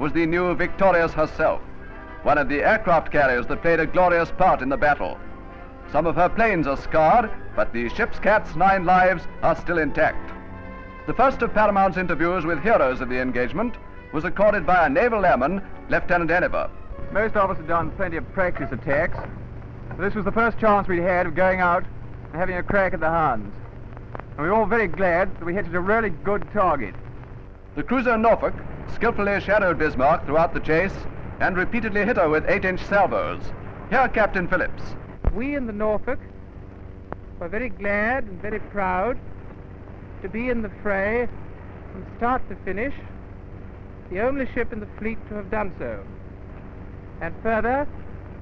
was the new Victorious herself, one of the aircraft carriers that played a glorious part in the battle. Some of her planes are scarred, but the ship's cat's 9 lives are still intact. The first of Paramount's interviews with heroes of the engagement was accorded by a naval airman, Lieutenant Enniver. Most of us had done plenty of practice attacks. This was the first chance we'd had of going out and having a crack at the Huns. And we were all very glad that we hit a really good target. The cruiser Norfolk skillfully shadowed Bismarck throughout the chase and repeatedly hit her with 8-inch salvos. Here, Captain Phillips. We in the Norfolk were very glad and very proud to be in the fray from start to finish, the only ship in the fleet to have done so. And further,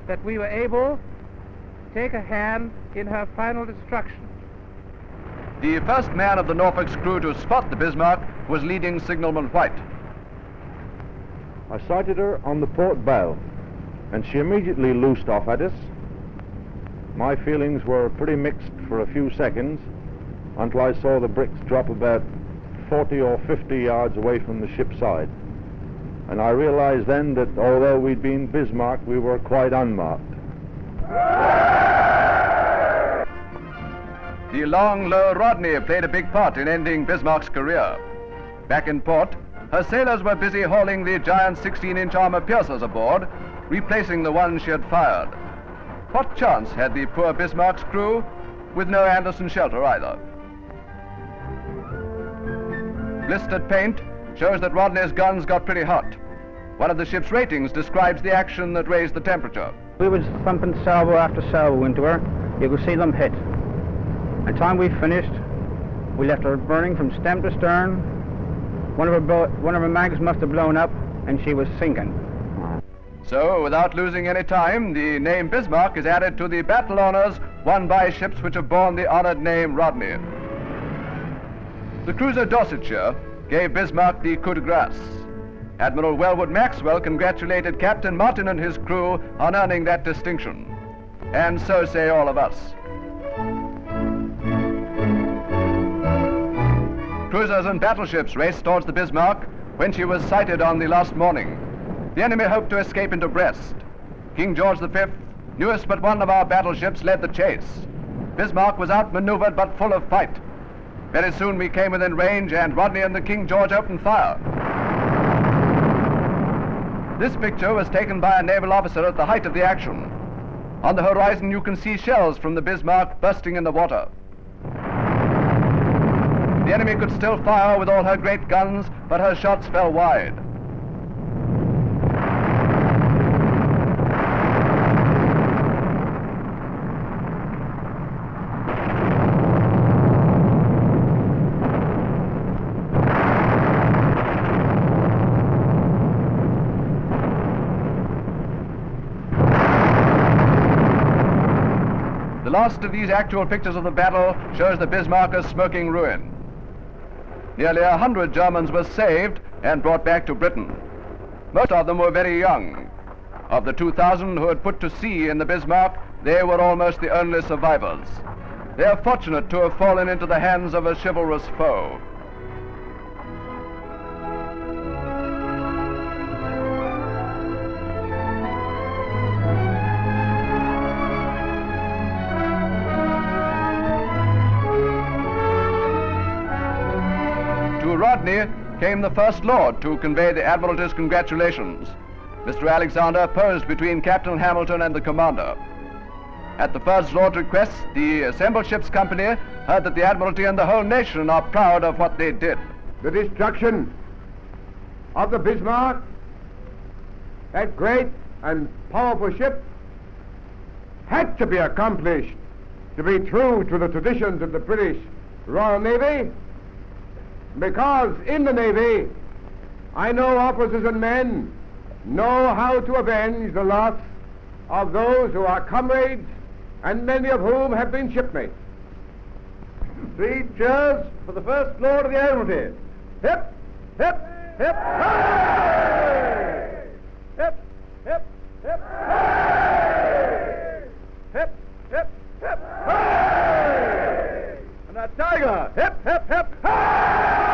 that we were able to take a hand in her final destruction. The first man of the Norfolk's crew to spot the Bismarck was leading signalman White. I sighted her on the port bow, and she immediately loosed off at us. My feelings were pretty mixed for a few seconds until I saw the bricks drop about 40 or 50 yards away from the ship's side. And I realized then that although we'd been Bismarck, we were quite unmarked. The long, low Rodney played a big part in ending Bismarck's career. Back in port, her sailors were busy hauling the giant 16-inch armor piercers aboard, replacing the ones she had fired. What chance had the poor Bismarck's crew with no Anderson shelter either? Blistered paint shows that Rodney's guns got pretty hot. One of the ship's ratings describes the action that raised the temperature. We was thumping salvo after salvo into her. You could see them hit. By the time we finished, we left her burning from stem to stern. One of her mags must have blown up, and she was sinking. So, without losing any time, the name Bismarck is added to the battle honors won by ships which have borne the honored name Rodney. The cruiser Dorsetshire gave Bismarck the coup de grace. Admiral Wellwood Maxwell congratulated Captain Martin and his crew on earning that distinction. And so say all of us. Cruisers and battleships raced towards the Bismarck when she was sighted on the last morning. The enemy hoped to escape into Brest. King George V, newest but one of our battleships, led the chase. Bismarck was outmaneuvered but full of fight. Very soon we came within range and Rodney and the King George opened fire. This picture was taken by a naval officer at the height of the action. On the horizon you can see shells from the Bismarck bursting in the water. The enemy could still fire with all her great guns, but her shots fell wide. The last of these actual pictures of the battle shows the Bismarck a smoking ruin. Nearly 100 Germans were saved and brought back to Britain. Most of them were very young. Of the 2,000 who had put to sea in the Bismarck, they were almost the only survivors. They are fortunate to have fallen into the hands of a chivalrous foe. To Rodney came the First Lord to convey the Admiralty's congratulations. Mr. Alexander posed between Captain Hamilton and the commander. At the First Lord's request, the assembled ship's company heard that the Admiralty and the whole nation are proud of what they did. The destruction of the Bismarck, that great and powerful ship, had to be accomplished to be true to the traditions of the British Royal Navy, because in the Navy, I know officers and men know how to avenge the loss of those who are comrades and many of whom have been shipmates. 3 cheers for the First Lord of the Admiralty. Hip, hip, hip, hooray! Hip, hip, hip, hooray! Hip, hip, hip, hooray! And that tiger, hip, hip, hip, hooray!